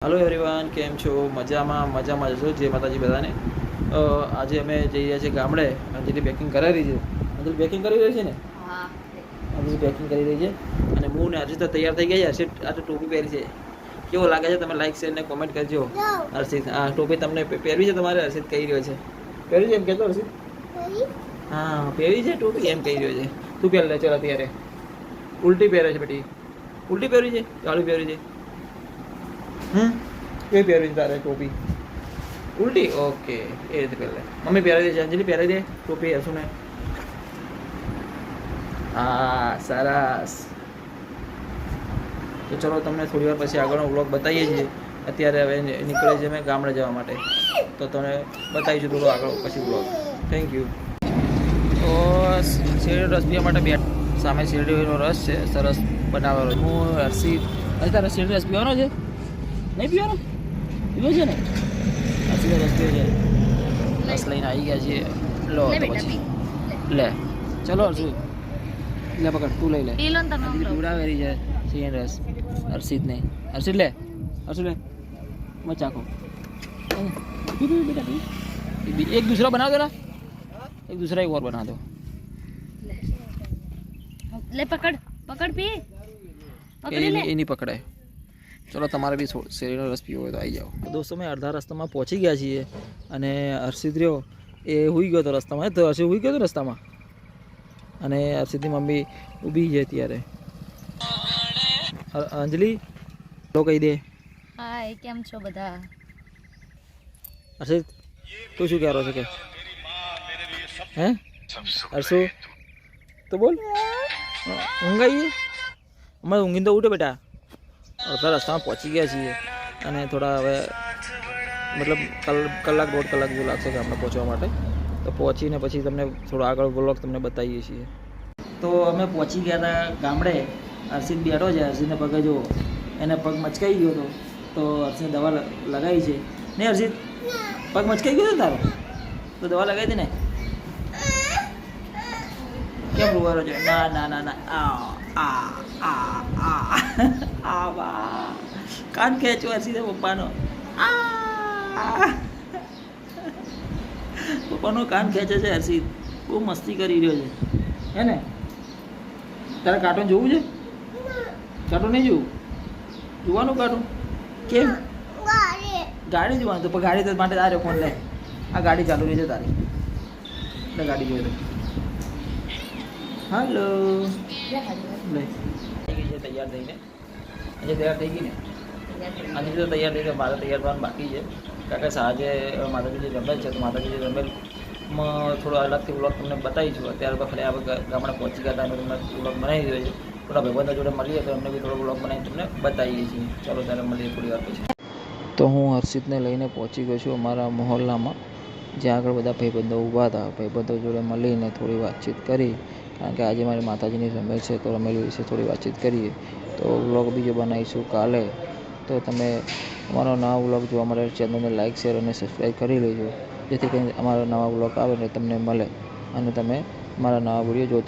Hello everyone, કેમ છો? મજામાં જશો. જય માતાજી બધાને. આજે અમે જઈ રહ્યા છીએ ગામડે. અંજલિ પેકિંગ કરાવી રહી છે. અંજલિ પેકિંગ કરી રહી છે ને? હા, અંજલિ પેકિંગ કરી રહી છે. અને હું ને હર્ષિત તૈયાર થઈ ગયા છે. હર્ષિત આજે ટોપી પહેરી છે. કેવો લાગે છે? તમે લાઈક શેર ને કોમેન્ટ કરજો. હર્ષિત, આ ટોપી તમને પહેરવી છે તમારે? હર્ષિત કહી રહ્યો છે. પહેરવી છે એમ કહેતો હર્ષિત? હા, પહેરી છે ટોપી એમ કહી રહ્યો છે. તું પહેર લે ચાલ અત્યારે. ઉલટી પહેરે છે બેટી. ઉલટી પહેરી છે? ચાલુ પહેરી છે. કઈ પહેરવી તારે ટોપી? ઉલટી? ઓકે, એ રીતે પહેરે. મમ્મી પહેરાવી દે છે. અંજલિ પહેરાવી દે ટોપી હશું ને. હા, સરસ. તો ચલો, તમને થોડી વાર પછી આગળનો વ્લોગ બતાવીએ છીએ. અત્યારે હવે નીકળે છે અમે ગામડે જવા માટે. તો તમને બતાવીશું થોડો આગળ પછી વ્લોગ. Thank you. તો શેરડીનો રસ પીવા માટે સામે શેરડીનો રસ છે, સરસ બનાવેલો. હું હર્ષિત. તારે શેરડી રસ પીવાનો છે? નહીં પીવાનો? પીવો છે ને? હર્ષિત રસ પીવો છે. રસ લઈને આવી ગયા છીએ. લો તો પછી લે. ચલો હર્ષિત, લે પકડ, તું લઈ લે. પીવડાવેલી છે શેરડી રસ હર્ષિતને. હર્ષિત લે, હર્ષિત લે, મત ચાખો. एक दूसरा बना दो ना, एक दूसरा एक और बना दो. ले पकड़ पकड़ पी ये नहीं पकड़ाय. चलो તમારે બી શેરડીનો રસ પીવો હોય તો આવી જાઓ. દોસ્તો મેં અડધા રસ્તામાં પહોંચી ગયા છીએ અને હર્ષિત રહ્યો એ હુઈ ગયો હતો રસ્તામાં. તો હર્ષિત હુઈ ગયો હતો રસ્તામાં અને હર્ષિતની મમ્મી ઊભી છે અત્યારે. અંજલિ તો કહી દે. હાય, કેમ છો બધા? હર્ષિત તું શું કહેરો છે કે હે હર્ષુ તો બોલ. ઊંઘ આવી? અમારે ઊંઘીને તો ઉઠે બેટા. અડધા રસ્તામાં પહોંચી ગયા છીએ અને થોડા હવે મતલબ કલાક દોઢ કલાક જેવું લાગશે ગામડે પહોંચવા માટે. તો પહોંચીને પછી તમને થોડો આગળ વ્લોગ તમને બતાવીએ છીએ. તો અમે પહોંચી ગયા હતા ગામડે. હર્ષિત બેઠો છે. હર્ષિતને પગે જો એને પગ મચકાઈ ગયો હતો તો હર્ષિતને દવા લગાવી છે. નહીં હર્ષિત, પગ મચકાઈ ગયો હતો તારો તો દવા લગાવી હતી ને? કેમ રૂવારો છે? ના ના ના ના. આ કાન ખેંચવા સીધે પપ્પાનો. પપ્પાનો કાન ખેંચે છે હર્ષિત. બહુ મસ્તી કરી રહ્યો છે, હે ને? તારે કાર્ટૂન જોવું છે? કાર્ટૂન નહીં જોવું? જોવાનું કાર્ટૂન? કેમ? ગાડી જોવાનું. તો ગાડી તો માટે તારે ફોન લે. આ ગાડી ચાલુ રહી છે તારી. એટલે ગાડી જોઈ લે. હાલો લે. થઈ ગઈ છે તૈયાર થઈને. આજે તૈયાર થઈ ગઈ ને? આજે તો તૈયાર થઈ ગઈ. મારે તૈયાર થવાનું બાકી છે. કારણ કે સાંજે માતાજીની રમેલ છે તો માતાજીની રમેલમાં થોડો અલગથી વ્લોગ તમને બતાવીશું. અત્યારે તો ખાલી આપણે ગામડે પહોંચી ગયા હતા અને તમને વ્લોગ બનાવી દીધો છે. થોડા ભાઈબંધો જોડે મળીએ તો એમને બી થોડો વ્લોગ બનાવી તમને બતાવીએ છીએ. ચાલો ત્યારે મળીએ થોડી વાર પછી. તો હું હર્ષિતને લઈને પહોંચી ગયો છું અમારા મહોલ્લામાં, જ્યાં આગળ બધા ભાઈબંધો ઊભા હતા. ભાઈબંધો જોડે મળીને થોડી વાતચીત કરી. કારણ કે આજે મારી માતાજીની રમેલ છે તો રમેલ વિશે થોડી વાતચીત કરીએ. તો વ્લોગ બીજો બનાવીશું કાલે. તો તમે અમારો નવા વ્લોગ જોવા માટે ચેનલને લાઇક શેર અને સબસ્ક્રાઈબ કરી લેજો, જેથી કરીને અમારા નવા વ્લોગ આવે ને તમને મળે અને તમે અમારા નવા વિડીયો જોતા